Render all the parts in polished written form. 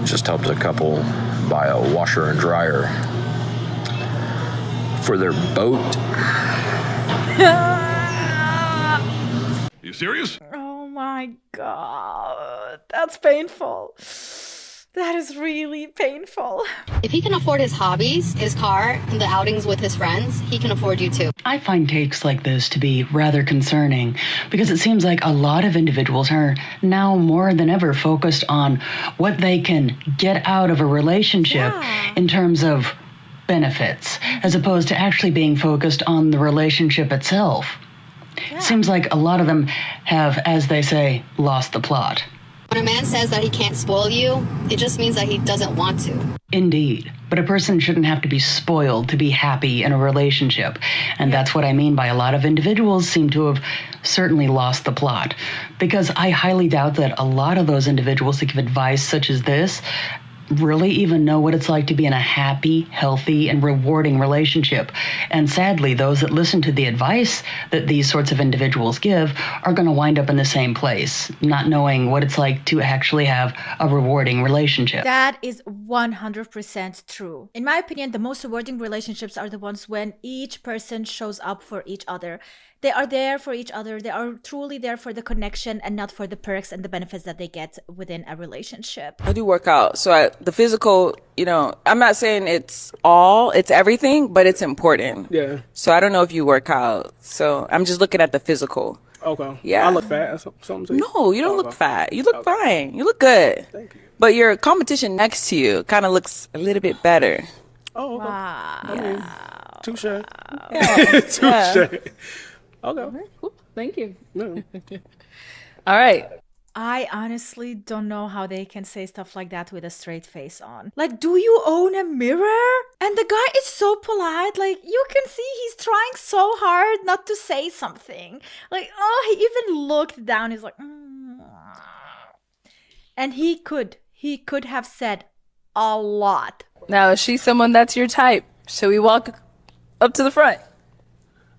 just helped a couple buy a washer and dryer for their boat. You serious? Oh my God. That's painful. That is really painful. If he can afford his hobbies, his car, and the outings with his friends, he can afford you too. I find takes like this to be rather concerning because it seems like a lot of individuals are now more than ever focused on what they can get out of a relationship in terms of benefits, as opposed to actually being focused on the relationship itself. Seems like a lot of them have, as they say, lost the plot. When a man says that he can't spoil you, it just means that he doesn't want to. Indeed. But a person shouldn't have to be spoiled to be happy in a relationship. And that's what I mean by a lot of individuals seem to have certainly lost the plot. Because I highly doubt that a lot of those individuals that give advice such as this really even know what it's like to be in a happy, healthy, and rewarding relationship. And sadly, those that listen to the advice that these sorts of individuals give are going to wind up in the same place, not knowing what it's like to actually have a rewarding relationship. That is 100% true. In my opinion, the most rewarding relationships are the ones when each person shows up for each other. They are there for each other. They are truly there for the connection and not for the perks and the benefits that they get within a relationship. I do work out. So the physical, you know, I'm not saying it's everything, but it's important. Yeah. So I don't know if you work out. So I'm just looking at the physical. Okay. Yeah. I look fat or something. No, you don't look fat. You look fine. You look good. Thank you. But your competition next to you kind of looks a little bit better. Oh, okay. Wow. I mean, touche. Yeah. Touche. Okay. Cool. Thank you. No. All right. I honestly don't know how they can say stuff like that with a straight face on. Like, do you own a mirror? And the guy is so polite. Like, you can see he's trying so hard not to say something. Like, oh, he even looked down. He's like, And he could have said a lot. Now, is she someone that's your type? Should we walk up to the front?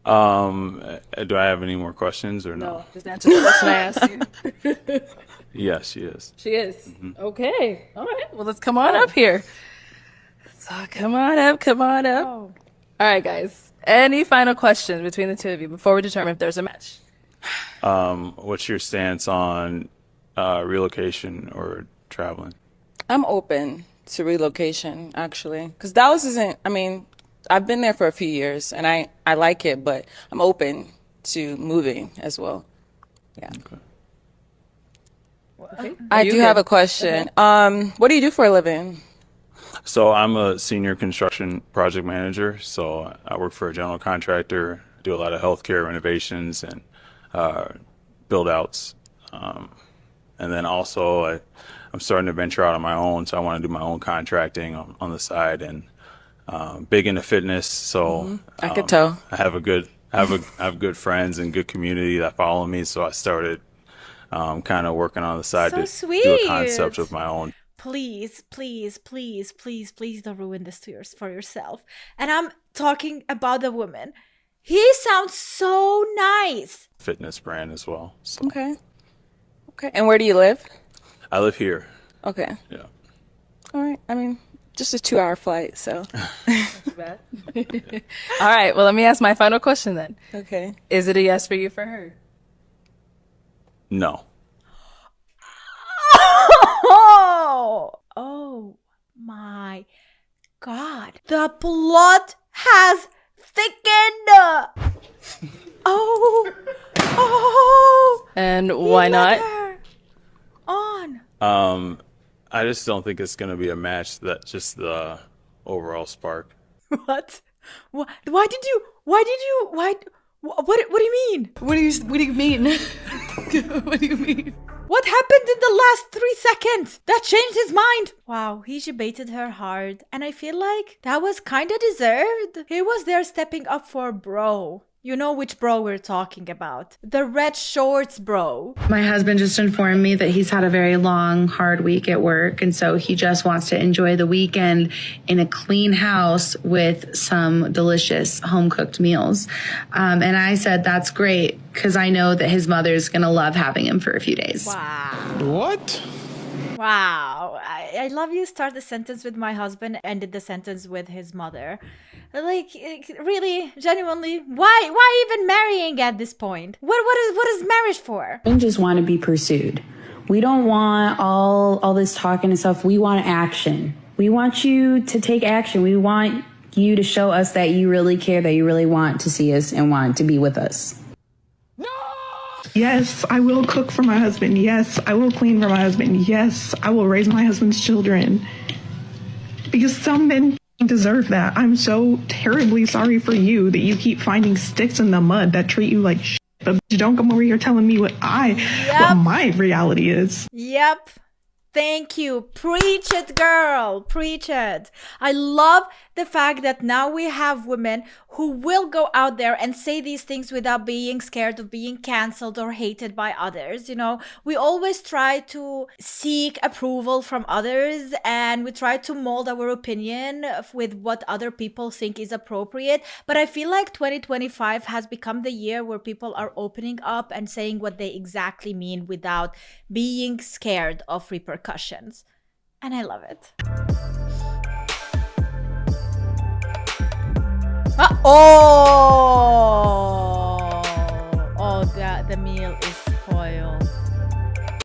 Do I have any more questions or no? No, just answer the question I asked you. Yes, she is. She is. Mm-hmm. Okay. All right. Well, let's come on up here. So come on up. Oh. All right, guys. Any final questions between the two of you before we determine if there's a match? What's your stance on relocation or traveling? I'm open to relocation, actually. Because Dallas isn't, I mean, I've been there for a few years, and I like it, but I'm open to moving as well. Yeah. Okay. I do have a question. What do you do for a living? So I'm a senior construction project manager. So I work for a general contractor, do a lot of healthcare renovations and build outs. And then also I'm starting to venture out on my own. So I want to do my own contracting on the side, and big into fitness. So I could tell. I have good friends and good community that follow me. So I started kind of working on the side So to sweet. do a concept of my own. Please don't ruin this for yourself. And I'm talking about the woman. He sounds so nice. Fitness brand as well. So Okay. And where do you live? I live here. Okay. Yeah. All right. I mean, just a 2-hour flight, so. Bad. All right. Well, let me ask my final question then. Okay. Is it a yes for you for her? No. Oh my God. The plot has thickened. And why not? On. I just don't think it's going to be a match that just the overall spark. What? Why do you mean? What do you mean? What do you mean? What happened in the last 3 seconds that changed his mind? Wow, he baited her hard. And I feel like that was kind of deserved. He was there stepping up for bro. You know which bro we're talking about. The red shorts bro. My husband just informed me that he's had a very long, hard week at work. And so he just wants to enjoy the weekend in a clean house with some delicious home-cooked meals. And I said, that's great, because I know that his mother's going to love having him for a few days. Wow. What? Wow. I love you start the sentence with my husband, ended the sentence with his mother. Like, really, genuinely, why even marrying at this point? What is marriage for? We just want to be pursued. We don't want all this talking and stuff. We want action. We want you to take action. We want you to show us that you really care, that you really want to see us and want to be with us. Yes, I will cook for my husband. Yes, I will clean for my husband. Yes, I will raise my husband's children. Because some men deserve that. I'm so terribly sorry for you that you keep finding sticks in the mud that treat you like shit. But don't come over here telling me what my reality is. Yep. Thank you. Preach it, girl. Preach it. I love the fact that now we have women who will go out there and say these things without being scared of being canceled or hated by others. You know, we always try to seek approval from others and we try to mold our opinion with what other people think is appropriate. But I feel like 2025 has become the year where people are opening up and saying what they exactly mean without being scared of repercussions. And I love it. The meal is spoiled.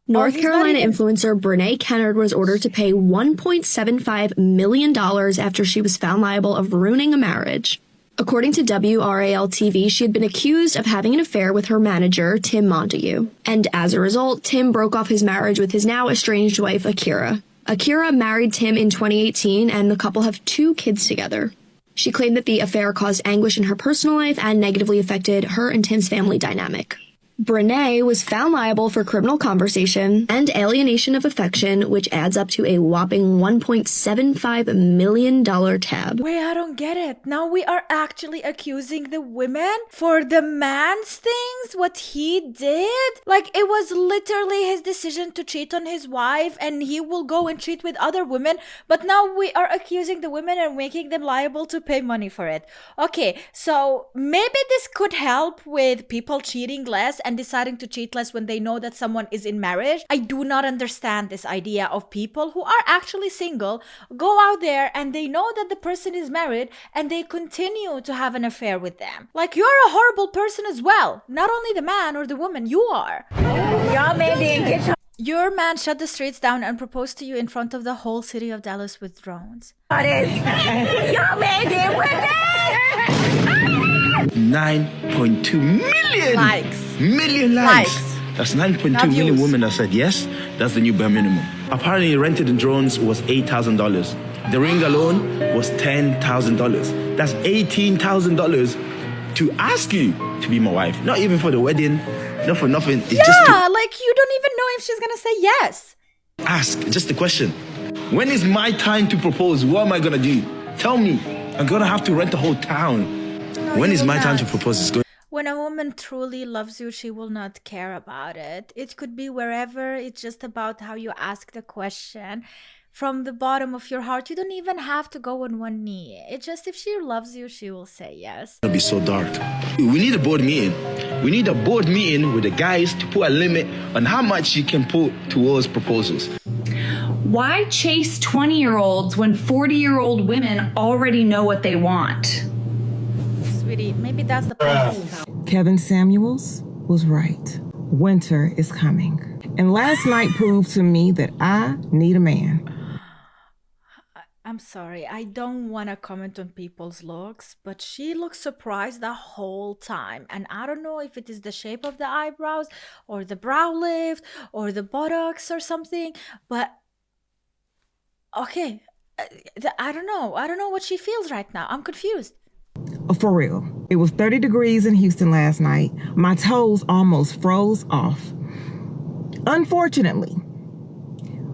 North Carolina influencer Brene Kennard was ordered to pay $1.75 million after she was found liable of ruining a marriage. According to WRAL-TV, she had been accused of having an affair with her manager, Tim Montague. And as a result, Tim broke off his marriage with his now estranged wife, Akira. Akira married Tim in 2018, and the couple have 2 kids together. She claimed that the affair caused anguish in her personal life and negatively affected her and Tim's family dynamic. Brene was found liable for criminal conversation and alienation of affection, which adds up to a whopping $1.75 million tab. Wait, I don't get it. Now we are actually accusing the women for the man's things, what he did? Like, it was literally his decision to cheat on his wife and he will go and cheat with other women. But now we are accusing the women and making them liable to pay money for it. Okay, so maybe this could help with people cheating less and deciding to cheat less when they know that someone is in marriage. I do not understand this idea of people who are actually single, go out there and they know that the person is married and they continue to have an affair with them. Like, you're a horrible person as well. Not only the man or the woman, you are. Your man shut the streets down and proposed to you in front of the whole city of Dallas with drones. Your man did with that! 9.2 million likes. That's 9.2 million women that said yes. That's the new bare minimum. Apparently, rented in drones was $8,000. The ring alone was $10,000. That's $18,000 to ask you to be my wife. Not even for the wedding, not for nothing. It's just like, you don't even know if she's gonna say yes. Ask, just a question. When is my time to propose? What am I gonna do? Tell me. I'm gonna have to rent the whole town. When is my time to propose? It's good. When a woman truly loves you, she will not care about it. It could be wherever. It's just about how you ask the question from the bottom of your heart. You don't even have to go on one knee. It's just if she loves you, she will say yes. It'll be so dark. We need a board meeting. We need a board meeting with the guys to put a limit on how much you can put towards proposals. Why chase 20-year-olds when 40-year-old women already know what they want? Sweetie, maybe that's the point. Kevin Samuels was right. Winter is coming. And last night proved to me that I need a man. I'm sorry, I don't want to comment on people's looks, but she looks surprised the whole time. And I don't know if it is the shape of the eyebrows or the brow lift or the buttocks or something, but okay, I don't know. I don't know what she feels right now. I'm confused. For real. It was 30 degrees in Houston last night. My toes almost froze off. Unfortunately,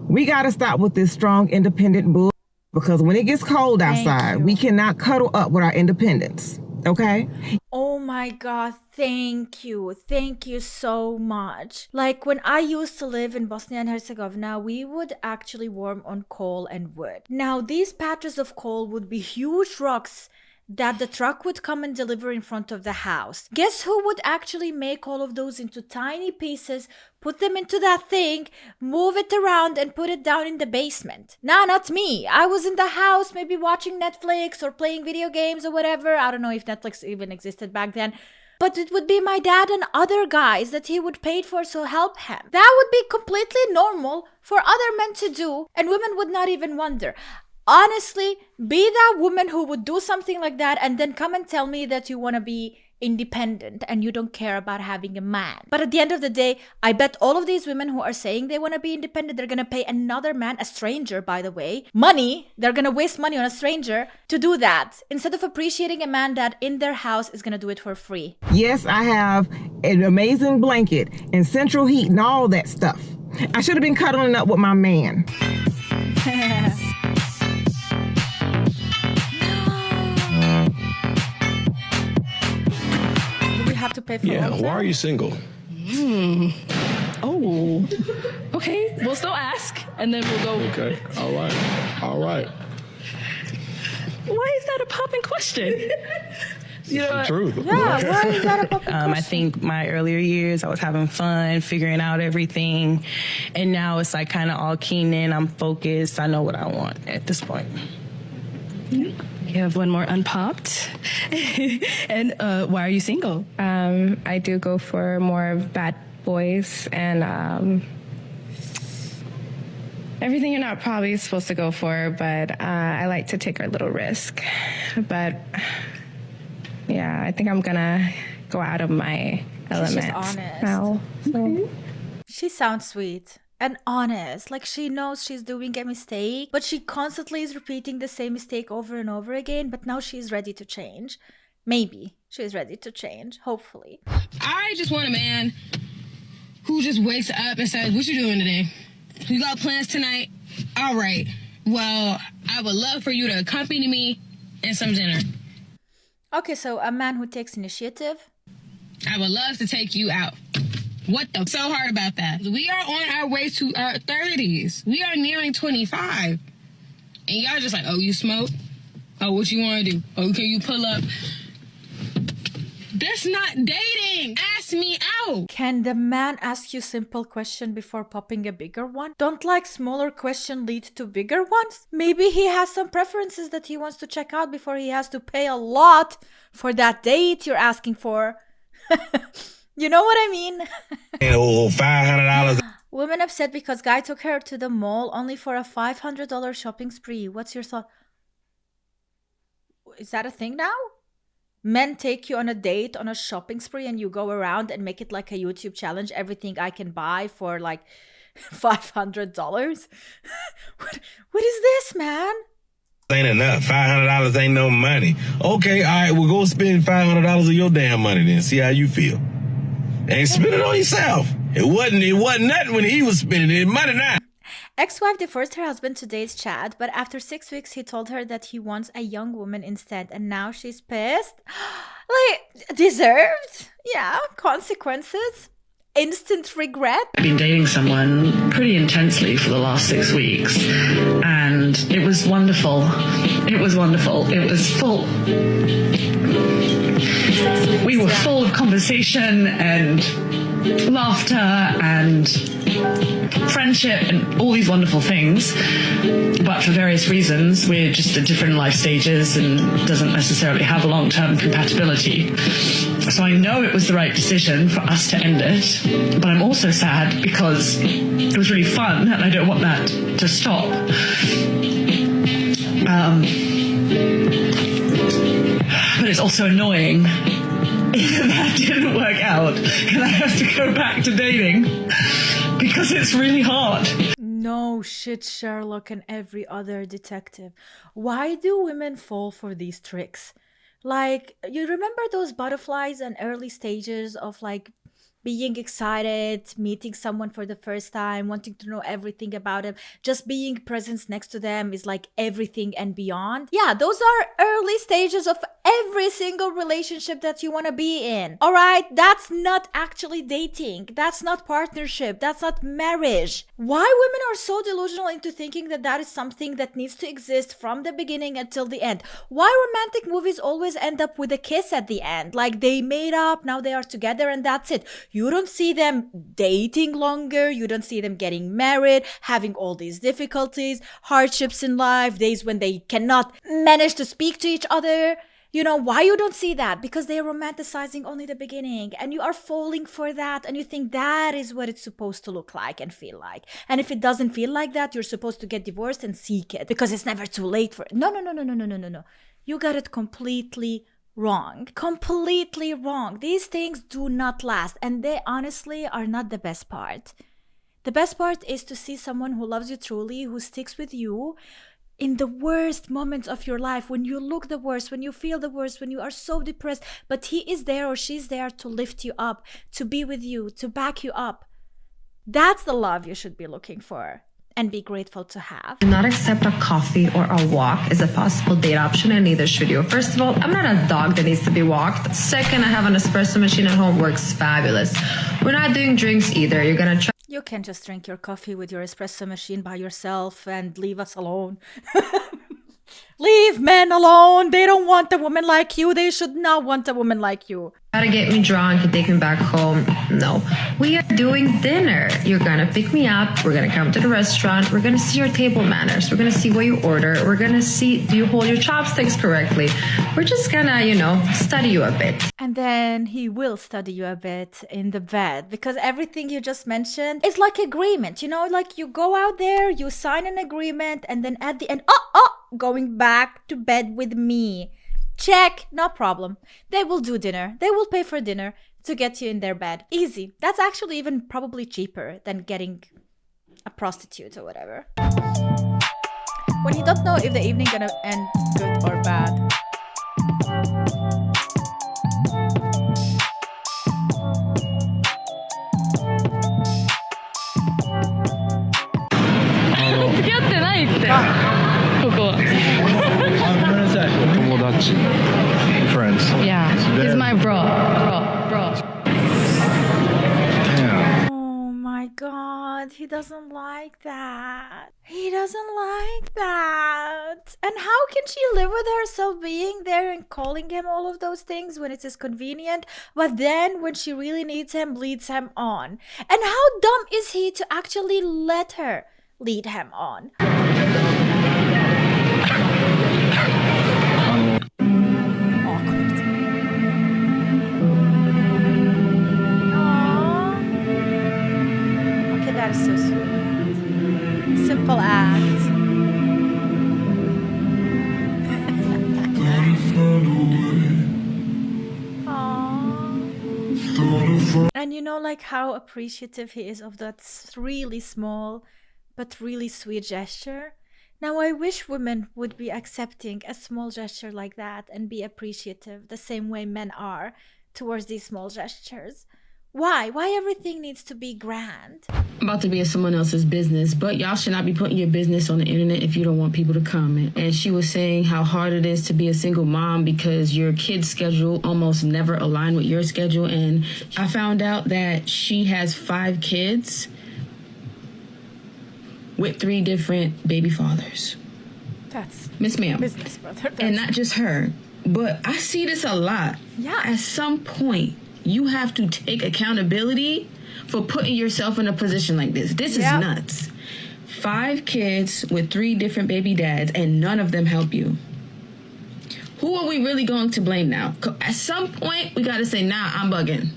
we got to stop with this strong, independent bull because when it gets cold outside, we cannot cuddle up with our independence. Okay? Oh my God, thank you. Thank you so much. Like, when I used to live in Bosnia and Herzegovina, we would actually warm on coal and wood. Now, these patches of coal would be huge rocks that the truck would come and deliver in front of the house. Guess who would actually make all of those into tiny pieces, put them into that thing, move it around, and put it down in the basement? Nah, not me. I was in the house, maybe watching Netflix or playing video games or whatever. I don't know if Netflix even existed back then. But it would be my dad and other guys that he would pay for, so help him. That would be completely normal for other men to do, and women would not even wonder. Honestly, be that woman who would do something like that and then come and tell me that you want to be independent and you don't care about having a man. But at the end of the day, I bet all of these women who are saying they want to be independent, they're going to pay another man, a stranger, by the way, money. They're going to waste money on a stranger to do that instead of appreciating a man that in their house is going to do it for free. Yes, I have an amazing blanket and central heat and all that stuff. I should have been cuddling up with my man. Have to pay for why are you single? Oh, okay. We'll still ask, and then we'll go. Okay, all right. Why is that a popping question? You know, the truth. Yeah, why is that a popping question? I think my earlier years, I was having fun, figuring out everything, and now it's like kind of all keen in. I'm focused. I know what I want at this point. You have one more unpopped. And why are you single? I do go for more bad boys and everything you're not probably supposed to go for, but I like to take a little risk. But yeah, I think I'm gonna go out of my element She's just honest. now. So. She sounds sweet and honest, like she knows she's doing a mistake, but she constantly is repeating the same mistake over and over again, but now she's ready to change. Maybe she's ready to change, hopefully. I just want a man who just wakes up and says, what you doing today? You got plans tonight? All right. Well, I would love for you to accompany me in some dinner. Okay, so a man who takes initiative. I would love to take you out. What the so hard about that? We are on our way to our 30s. We are nearing 25. And y'all just like, oh, you smoke? Oh, what you want to do? Oh, can you pull up? That's not dating. Ask me out. Can the man ask you simple question before popping a bigger one? Don't like smaller question lead to bigger ones? Maybe he has some preferences that he wants to check out before he has to pay a lot for that date you're asking for. You know what I mean? Oh, $500. Woman upset because guy took her to the mall only for a $500 shopping spree. What's your thought? Is that a thing now? Men take you on a date, on a shopping spree, and you go around and make it like a YouTube challenge. Everything I can buy for like $500. What is this, man? Ain't enough. $500 ain't no money. Okay, all right, well, go spend $500 of your damn money then. See how you feel. And spend it on yourself. It wasn't nothing when he was spending it. Money now. Ex-wife divorced her husband to date Chad, but after 6 weeks, he told her that he wants a young woman instead, and now she's pissed. Like, deserved? Yeah, consequences. Instant regret. I've been dating someone pretty intensely for the last 6 weeks, and it was wonderful. It was wonderful. It was full. We were full of conversation and laughter and friendship and all these wonderful things, but for various reasons we're just at different life stages and doesn't necessarily have a long-term compatibility. So I know it was the right decision for us to end it, but I'm also sad because it was really fun and I don't want that to stop. But it's also annoying that didn't work out and I have to go back to dating because it's really hard. No shit, Sherlock and every other detective. Why do women fall for these tricks? Like, you remember those butterflies and early stages of like being excited, meeting someone for the first time, wanting to know everything about them, just being present next to them is like everything and beyond. Yeah, those are early stages of every single relationship that you want to be in. All right, that's not actually dating. That's not partnership. That's not marriage. Why women are so delusional into thinking that that is something that needs to exist from the beginning until the end? Why romantic movies always end up with a kiss at the end? Like they made up, now they are together and that's it. You don't see them dating longer. You don't see them getting married, having all these difficulties, hardships in life, days when they cannot manage to speak to each other. You know, why you don't see that? Because they are romanticizing only the beginning and you are falling for that and you think that is what it's supposed to look like and feel like. And if it doesn't feel like that, you're supposed to get divorced and seek it because it's never too late for it. No. You got it completely wrong. Completely wrong. These things do not last and they honestly are not the best part. The best part is to see someone who loves you truly, who sticks with you in the worst moments of your life, when you look the worst, when you feel the worst, when you are so depressed, but he is there or she's there to lift you up, to be with you, to back you up. That's the love you should be looking for and be grateful to have. Do not accept a coffee or a walk as a possible date option, and neither should you. First of all, I'm not a dog that needs to be walked. Second, I have an espresso machine at home, works fabulous. We're not doing drinks either. You're gonna try. You can just drink your coffee with your espresso machine by yourself and leave us alone. Leave men alone. They don't want a woman like you. They should not want a woman like you. Try to get me drunk and take me back home. No. We are doing dinner. You're gonna pick me up. We're gonna come to the restaurant. We're gonna see your table manners. We're gonna see what you order. We're gonna see, do you hold your chopsticks correctly? We're just gonna, study you a bit. And then he will study you a bit in the bed because everything you just mentioned is like agreement. Like you go out there, you sign an agreement, and then at the end, going back to bed with me. Check, no problem. They will do dinner. They will pay for dinner to get you in their bed. Easy. That's actually even probably cheaper than getting a prostitute or whatever. When you don't know if the evening gonna end good or bad. Friends. Yeah, he's my bro. Oh my god, he doesn't like that. He doesn't like that. And how can she live with herself being there and calling him all of those things when it is convenient, but then when she really needs him, leads him on? And how dumb is he to actually let her lead him on? That is so sweet. Simple act. And like how appreciative he is of that really small but really sweet gesture. Now I wish women would be accepting a small gesture like that and be appreciative the same way men are towards these small gestures. Why everything needs to be grand? I'm about to be in someone else's business, but y'all should not be putting your business on the internet if you don't want people to comment. And she was saying how hard it is to be a single mom because your kid's schedule almost never align with your schedule. And I found out that she has 5 kids with 3 different baby fathers. That's Miss Ma'am. Business, brother. And not just her, but I see this a lot. Yeah. At some point, you have to take accountability for putting yourself in a position like this. This is nuts. 5 kids with 3 different baby dads, and none of them help you. Who are we really going to blame now? At some point, we got to say, nah, I'm bugging.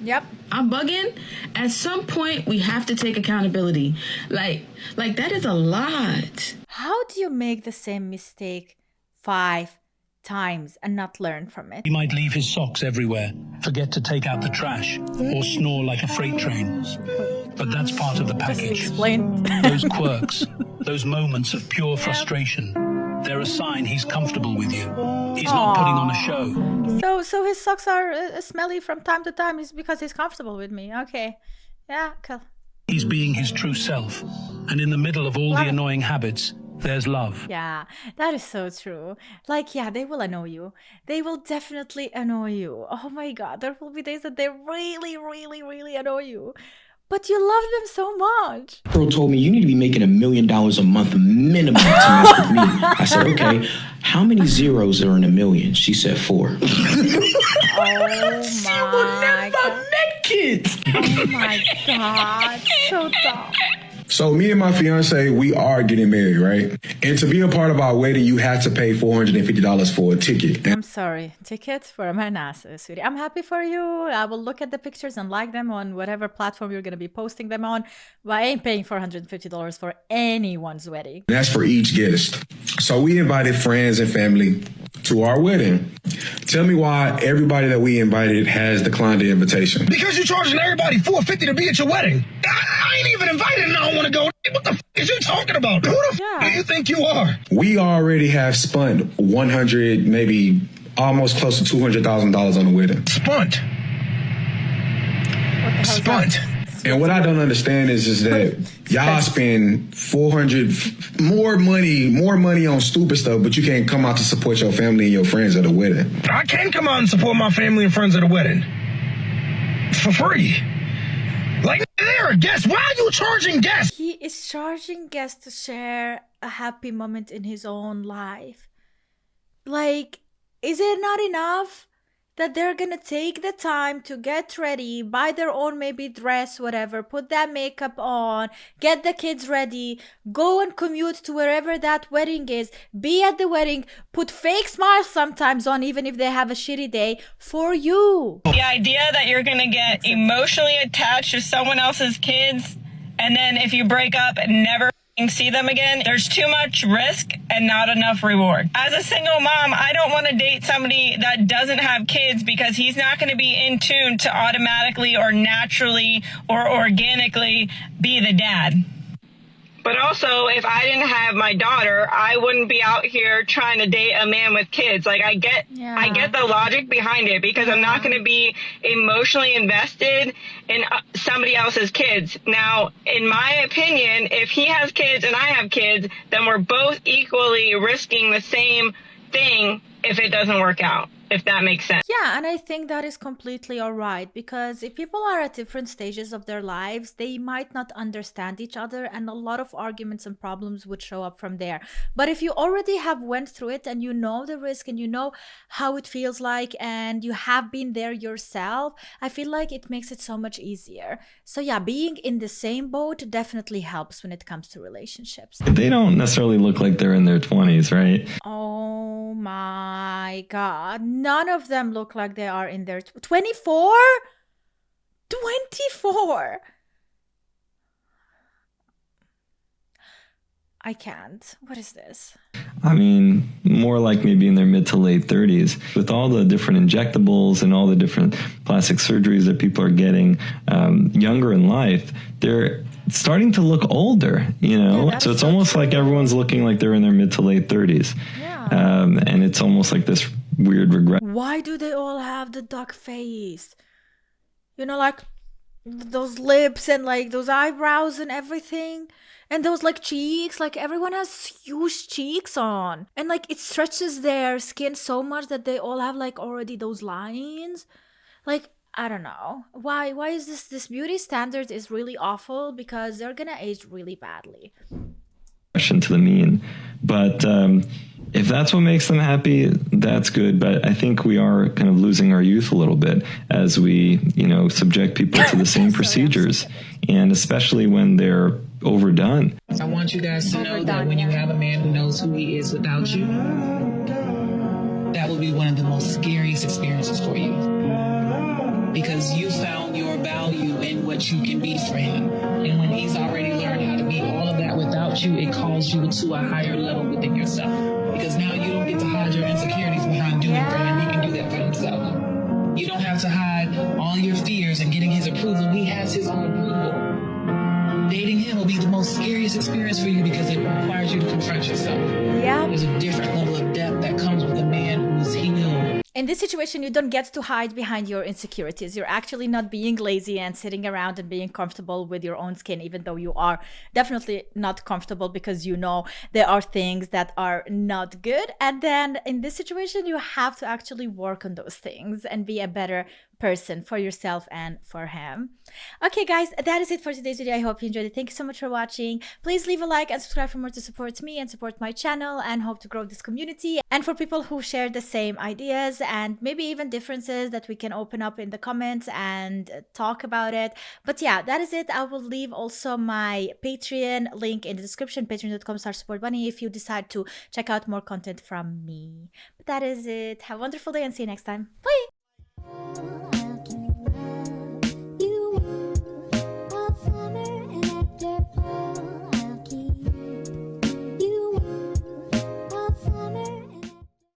Yep. I'm bugging. At some point, we have to take accountability. Like that is a lot. How do you make the same mistake 5 times and not learn from it? He might leave his socks everywhere, forget to take out the trash, or snore like a freight train. But that's part of the package. Just explain. Those quirks, those moments of pure frustration, they're a sign he's comfortable with you. He's not putting on a show. So his socks are smelly from time to time is because he's comfortable with me. Okay. Yeah, cool. He's being his true self. And in the middle of all the annoying habits, there's love. Yeah, that is so true. Like, yeah, they will annoy you. They will definitely annoy you. Oh my God, there will be days that they really, really, really annoy you. But you love them so much. Girl told me you need to be making $1 million a month minimum to mess with me. I said, okay, how many zeros are in a million? She said 4. She will never make it. Oh my God, so dumb. So me and my fiance, we are getting married, right? And to be a part of our wedding, you have to pay $450 for a ticket. I'm sorry, tickets for my NASA, sweetie. I'm happy for you. I will look at the pictures and like them on whatever platform you're going to be posting them on. But I ain't paying $450 for anyone's wedding. That's for each guest. So we invited friends and family to our wedding. Tell me why everybody that we invited has declined the invitation. Because you're charging everybody $450 to be at your wedding. I ain't even invited and I don't want to go. What the f*** is you talking about? Who the f*** do you think you are? We already have spent 100, maybe almost close to $200,000 on the wedding. Spent. And what I don't understand is that y'all spend more money on stupid stuff, but you can't come out to support your family and your friends at a wedding. I can come out and support my family and friends at a wedding. For free. Like, they're a guest. Why are you charging guests? He is charging guests to share a happy moment in his own life. Like, is it not enough that they're gonna take the time to get ready, buy their own maybe dress, whatever, put that makeup on, get the kids ready, go and commute to wherever that wedding is, be at the wedding, put fake smiles sometimes on even if they have a shitty day for you. The idea that you're gonna get emotionally attached to someone else's kids and then if you break up and never see them again, there's too much risk and not enough reward. As a single mom, I don't want to date somebody that doesn't have kids because he's not going to be in tune to automatically or naturally or organically be the dad. But also, if I didn't have my daughter, I wouldn't be out here trying to date a man with kids. Like, I get the logic behind it because I'm not going to be emotionally invested in somebody else's kids. Now, in my opinion, if he has kids and I have kids, then we're both equally risking the same thing if it doesn't work out, if that makes sense. Yeah, and I think that is completely all right, because if people are at different stages of their lives, they might not understand each other, and a lot of arguments and problems would show up from there. But if you already have went through it and you know the risk and you know how it feels like and you have been there yourself, I feel like it makes it so much easier. So yeah, being in the same boat definitely helps when it comes to relationships. They don't necessarily look like they're in their 20s, right? Oh my God. None of them look like they are in their 24? 24. I can't. What is this? I mean, more like maybe in their mid to late 30s. With all the different injectables and all the different plastic surgeries that people are getting younger in life, they're starting to look older, you know? Yeah, so it's almost like everyone's looking like they're in their mid to late 30s. Yeah. And it's almost like this weird regret. Why do they all have the duck face? You know, like those lips and like those eyebrows and everything. And those like cheeks, like everyone has huge cheeks on. And like it stretches their skin so much that they all have like already those lines. Like, I don't know. Why is this beauty standard is really awful, because they're gonna age really badly. To the mean. But if that's what makes them happy, that's good. But I think we are kind of losing our youth a little bit as we, subject people to the same procedures, and especially when they're overdone. I want you guys to know that when you have a man who knows who he is without you, that will be one of the most scariest experiences for you. Because you found your value in what you can be for him. And when he's already learned how to be all of that without you, it calls you to a higher level within yourself. Because now you don't get to hide your insecurities behind doing for him. He can do that for himself. You don't have to hide all your fears and getting his approval. He has his own approval. Dating him will be the most scariest experience for you because it requires you to confront wash yourself. Yeah. There's a different level of depth that comes with a man who's healed. In this situation, you don't get to hide behind your insecurities. You're actually not being lazy and sitting around and being comfortable with your own skin, even though you are definitely not comfortable because you know there are things that are not good. And then in this situation, you have to actually work on those things and be a better person for yourself and for him. Okay, guys, that is it for today's video. I hope you enjoyed it. Thank you so much for watching. Please leave a like and subscribe for more to support me and support my channel, and hope to grow this community. And for people who share the same ideas and maybe even differences that we can open up in the comments and talk about it. But yeah, that is it. I will leave also my Patreon link in the description, patreon.com/supportbunny, if you decide to check out more content from me. But that is it. Have a wonderful day and see you next time. Bye!